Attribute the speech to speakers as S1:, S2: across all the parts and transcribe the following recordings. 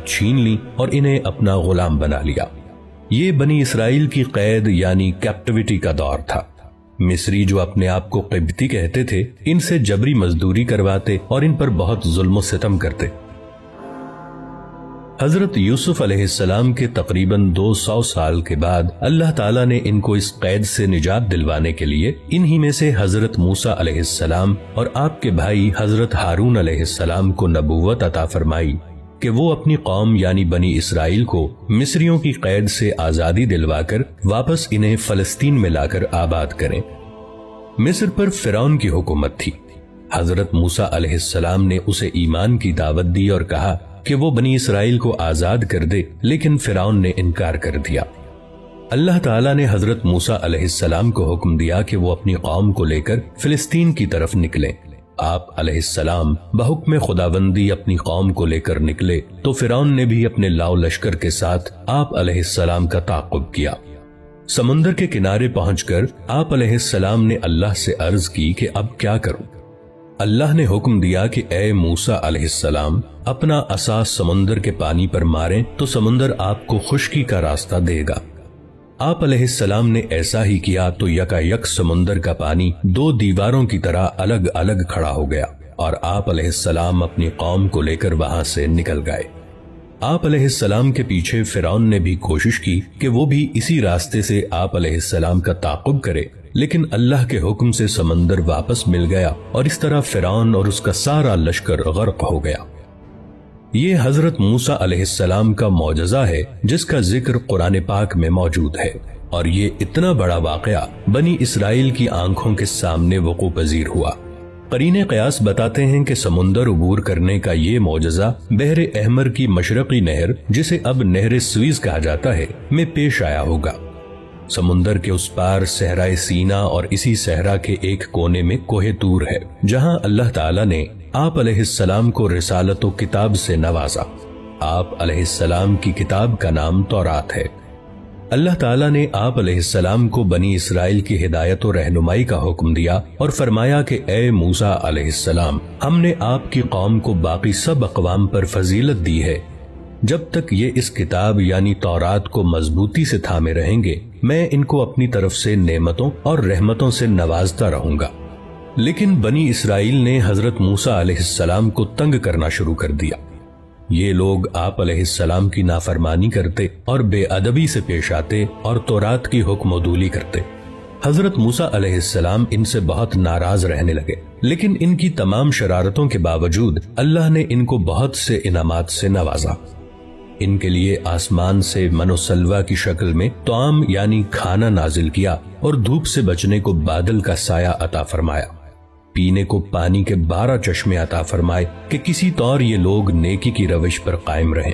S1: چھین لی اور انہیں اپنا غلام بنا لیا۔ یہ بنی اسرائیل کی قید یعنی کیپٹیوٹی کا دور تھا۔ مصری جو اپنے آپ کو قبطی کہتے تھے، ان سے جبری مزدوری کرواتے اور ان پر بہت ظلم و ستم کرتے۔ حضرت یوسف علیہ السلام کے تقریباً 200 سال کے بعد اللہ تعالیٰ نے ان کو اس قید سے نجات دلوانے کے لیے انہی میں سے حضرت موسیٰ علیہ السلام اور آپ کے بھائی حضرت ہارون علیہ السلام کو نبوت عطا فرمائی کہ وہ اپنی قوم یعنی بنی اسرائیل کو مصریوں کی قید سے آزادی دلوا کر واپس انہیں فلسطین میں لا کر آباد کریں۔ مصر پر فرعون کی حکومت تھی۔ حضرت موسیٰ علیہ السلام نے اسے ایمان کی دعوت دی اور کہا کہ وہ بنی اسرائیل کو آزاد کر دے، لیکن فرعون نے انکار کر دیا۔ اللہ تعالیٰ نے حضرت موسیٰ علیہ السلام کو حکم دیا کہ وہ اپنی قوم کو لے کر فلسطین کی طرف نکلیں۔ آپ علیہ السلام بحکم خداوندی اپنی قوم کو لے کر نکلے تو فرعون نے بھی اپنے لاؤ لشکر کے ساتھ آپ علیہ السلام کا تعاقب کیا۔ سمندر کے کنارے پہنچ کر آپ علیہ السلام نے اللہ سے عرض کی کہ اب کیا کروں؟ اللہ نے حکم دیا کہ اے موسیٰ علیہ السلام اپنا عصا سمندر کے پانی پر ماریں تو سمندر آپ کو خشکی کا راستہ دے گا۔ آپ علیہ السلام نے ایسا ہی کیا تو یکا یک سمندر کا پانی 2 دیواروں کی طرح الگ الگ کھڑا ہو گیا اور آپ علیہ السلام اپنی قوم کو لے کر وہاں سے نکل گئے۔ آپ علیہ السلام کے پیچھے فرعون نے بھی کوشش کی کہ وہ بھی اسی راستے سے آپ علیہ السلام کا تعاقب کرے، لیکن اللہ کے حکم سے سمندر واپس مل گیا اور اس طرح فرعون اور اس کا سارا لشکر غرق ہو گیا۔ یہ حضرت موسیٰ علیہ السلام کا معجزہ ہے جس کا ذکر قرآن پاک میں موجود ہے، اور یہ اتنا بڑا واقعہ بنی اسرائیل کی آنکھوں کے سامنے وقوع پذیر ہوا۔ قرین قیاس بتاتے ہیں کہ سمندر عبور کرنے کا یہ معجزہ بحر احمر کی مشرقی نہر، جسے اب نہر سویز کہا جاتا ہے، میں پیش آیا ہوگا۔ سمندر کے اس پار صحرائے سینا اور اسی صحرا کے ایک کونے میں کوہ طور ہے، جہاں اللہ تعالیٰ نے آپ علیہ السلام کو رسالت و کتاب سے نوازا۔ آپ علیہ السلام کی کتاب کا نام تورات ہے۔ اللہ تعالیٰ نے آپ علیہ السلام کو بنی اسرائیل کی ہدایت و رہنمائی کا حکم دیا اور فرمایا کہ اے موسیٰ علیہ السلام، ہم نے آپ کی قوم کو باقی سب اقوام پر فضیلت دی ہے۔ جب تک یہ اس کتاب یعنی تورات کو مضبوطی سے تھامے رہیں گے، میں ان کو اپنی طرف سے نعمتوں اور رحمتوں سے نوازتا رہوں گا۔ لیکن بنی اسرائیل نے حضرت موسیٰ علیہ السلام کو تنگ کرنا شروع کر دیا۔ یہ لوگ آپ علیہ السلام کی نافرمانی کرتے اور بے ادبی سے پیش آتے اور تورات کی حکم عدولی کرتے۔ حضرت موسیٰ علیہ السلام ان سے بہت ناراض رہنے لگے، لیکن ان کی تمام شرارتوں کے باوجود اللہ نے ان کو بہت سے انعامات سے نوازا۔ ان کے لیے آسمان سے من و سلوہ کی شکل میں طعام یعنی کھانا نازل کیا اور دھوپ سے بچنے کو بادل کا سایہ عطا فرمایا۔ پینے کو پانی کے 12 چشمے عطا فرمائے کہ کسی طور یہ لوگ نیکی کی روش پر قائم رہیں۔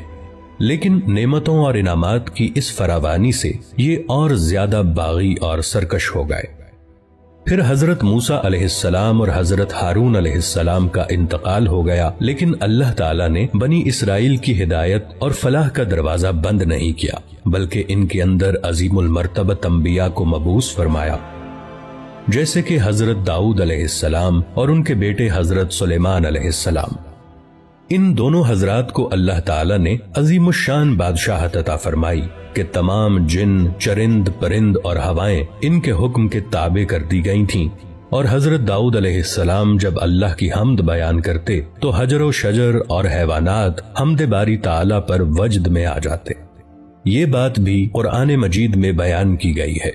S1: لیکن نعمتوں اور انعامات کی اس فراوانی سے یہ اور زیادہ باغی اور سرکش ہو گئے۔ پھر حضرت موسیٰ علیہ السلام اور حضرت ہارون علیہ السلام کا انتقال ہو گیا، لیکن اللہ تعالیٰ نے بنی اسرائیل کی ہدایت اور فلاح کا دروازہ بند نہیں کیا، بلکہ ان کے اندر عظیم المرتبت انبیاء کو مبعوث فرمایا، جیسے کہ حضرت داؤد علیہ السلام اور ان کے بیٹے حضرت سلیمان علیہ السلام۔ ان دونوں حضرات کو اللہ تعالیٰ نے عظیم الشان بادشاہت عطا فرمائی کہ تمام جن، چرند، پرند اور ہوائیں ان کے حکم کے تابع کر دی گئی تھیں، اور حضرت داؤد علیہ السلام جب اللہ کی حمد بیان کرتے تو حجر و شجر اور حیوانات حمد باری تعالیٰ پر وجد میں آ جاتے۔ یہ بات بھی قرآن مجید میں بیان کی گئی ہے۔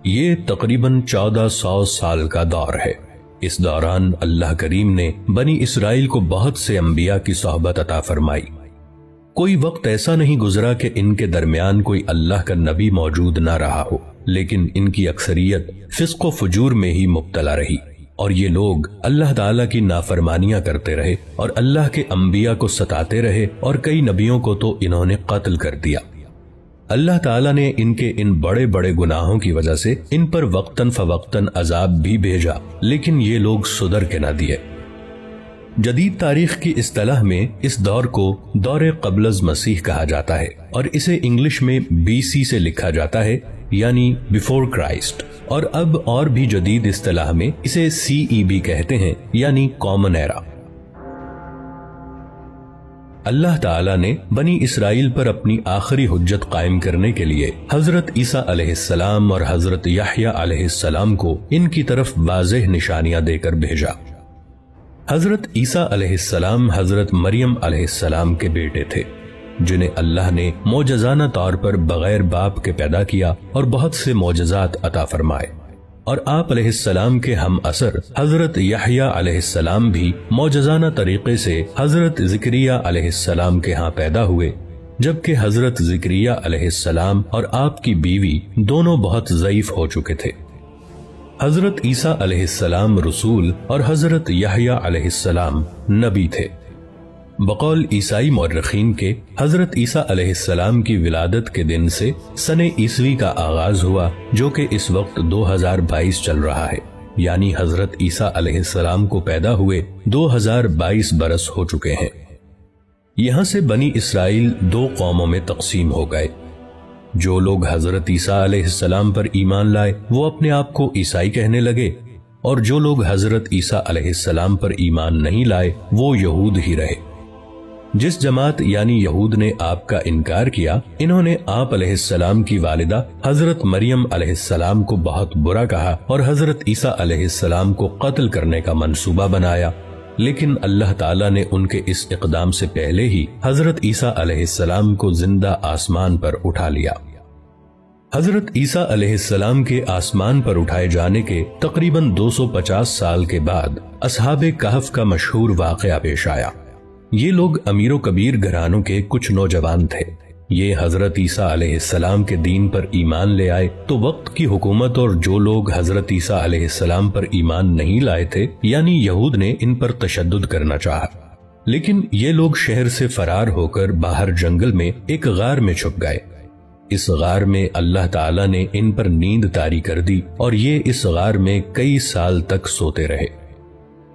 S1: یہ تقریباً 1400 سال کا دور ہے۔ اس دوران اللہ کریم نے بنی اسرائیل کو بہت سے انبیاء کی صحبت عطا فرمائی۔ کوئی وقت ایسا نہیں گزرا کہ ان کے درمیان کوئی اللہ کا نبی موجود نہ رہا ہو، لیکن ان کی اکثریت فسق و فجور میں ہی مبتلا رہی، اور یہ لوگ اللہ تعالیٰ کی نافرمانیاں کرتے رہے اور اللہ کے انبیاء کو ستاتے رہے، اور کئی نبیوں کو تو انہوں نے قتل کر دیا۔ اللہ تعالیٰ نے ان کے ان بڑے بڑے گناہوں کی وجہ سے ان پر وقتاً فوقتاً عذاب بھی بھیجا، لیکن یہ لوگ سدھر کے نہ دیے۔ جدید تاریخ کی اصطلاح میں اس دور کو دور قبل از مسیح کہا جاتا ہے، اور اسے انگلش میں BC سے لکھا جاتا ہے، یعنی بیفور کرائسٹ، اور اب اور بھی جدید اصطلاح میں اسے CE بھی کہتے ہیں، یعنی کامن ایرا۔ اللہ تعالیٰ نے بنی اسرائیل پر اپنی آخری حجت قائم کرنے کے لیے حضرت عیسیٰ علیہ السلام اور حضرت یحییٰ علیہ السلام کو ان کی طرف واضح نشانیاں دے کر بھیجا۔ حضرت عیسیٰ علیہ السلام حضرت مریم علیہ السلام کے بیٹے تھے، جنہیں اللہ نے معجزانہ طور پر بغیر باپ کے پیدا کیا اور بہت سے معجزات عطا فرمائے، اور آپ علیہ السلام کے ہم اثر حضرت یحییٰ علیہ السلام بھی معجزانہ طریقے سے حضرت زکریا علیہ السلام کے ہاں پیدا ہوئے، جبکہ حضرت زکریا علیہ السلام اور آپ کی بیوی دونوں بہت ضعیف ہو چکے تھے۔ حضرت عیسیٰ علیہ السلام رسول اور حضرت یحییٰ علیہ السلام نبی تھے۔ بقول عیسائی مورخین کے حضرت عیسیٰ علیہ السلام کی ولادت کے دن سے سن عیسوی کا آغاز ہوا، جو کہ اس وقت 2022 چل رہا ہے، یعنی حضرت عیسیٰ علیہ السلام کو پیدا ہوئے 2022 برس ہو چکے ہیں۔ یہاں سے بنی اسرائیل دو قوموں میں تقسیم ہو گئے۔ جو لوگ حضرت عیسیٰ علیہ السلام پر ایمان لائے وہ اپنے آپ کو عیسائی کہنے لگے، اور جو لوگ حضرت عیسیٰ علیہ السلام پر ایمان نہیں لائے وہ یہود ہی رہے۔ جس جماعت یعنی یہود نے آپ کا انکار کیا، انہوں نے آپ علیہ السلام کی والدہ حضرت مریم علیہ السلام کو بہت برا کہا اور حضرت عیسیٰ علیہ السلام کو قتل کرنے کا منصوبہ بنایا، لیکن اللہ تعالیٰ نے ان کے اس اقدام سے پہلے ہی حضرت عیسیٰ علیہ السلام کو زندہ آسمان پر اٹھا لیا۔ حضرت عیسیٰ علیہ السلام کے آسمان پر اٹھائے جانے کے تقریباً 250 سال کے بعد اصحاب کہف کا مشہور واقعہ پیش آیا۔ یہ لوگ امیر و کبیر گھرانوں کے کچھ نوجوان تھے۔ یہ حضرت عیسیٰ علیہ السلام کے دین پر ایمان لے آئے تو وقت کی حکومت اور جو لوگ حضرت عیسیٰ علیہ السلام پر ایمان نہیں لائے تھے یعنی یہود نے ان پر تشدد کرنا چاہا، لیکن یہ لوگ شہر سے فرار ہو کر باہر جنگل میں ایک غار میں چھپ گئے۔ اس غار میں اللہ تعالیٰ نے ان پر نیند طاری کر دی اور یہ اس غار میں کئی سال تک سوتے رہے۔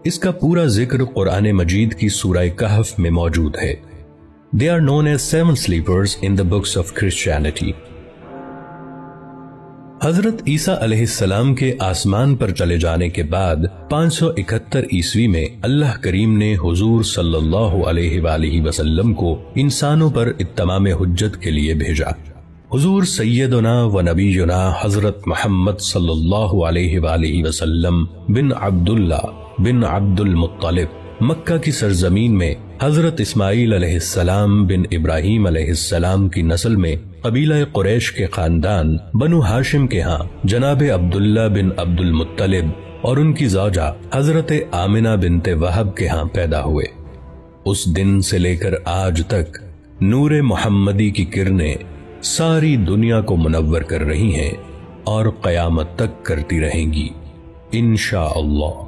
S1: اس کا پورا ذکر قرآن مجید کی سورہ کہف میں موجود ہے۔ They are known as 7 sleepers in the books of Christianity۔ حضرت عیسیٰ علیہ السلام کے آسمان پر چلے جانے کے بعد 571 عیسوی میں اللہ کریم نے حضور صلی اللہ علیہ وآلہ وسلم کو انسانوں پر اتمام حجت کے لیے بھیجا۔ حضور سیدنا و نبینا حضرت محمد صلی اللہ علیہ وآلہ وسلم بن عبداللہ بن عبد المطلب مکہ کی سرزمین میں حضرت اسماعیل علیہ السلام بن ابراہیم علیہ السلام کی نسل میں قبیلہ قریش کے خاندان بنو ہاشم کے ہاں جناب عبداللہ بن عبد المطلب اور ان کی زوجہ حضرت آمنہ بنت وہب کے ہاں پیدا ہوئے۔ اس دن سے لے کر آج تک نور محمدی کی کرنیں ساری دنیا کو منور کر رہی ہیں اور قیامت تک کرتی رہیں گی انشاءاللہ۔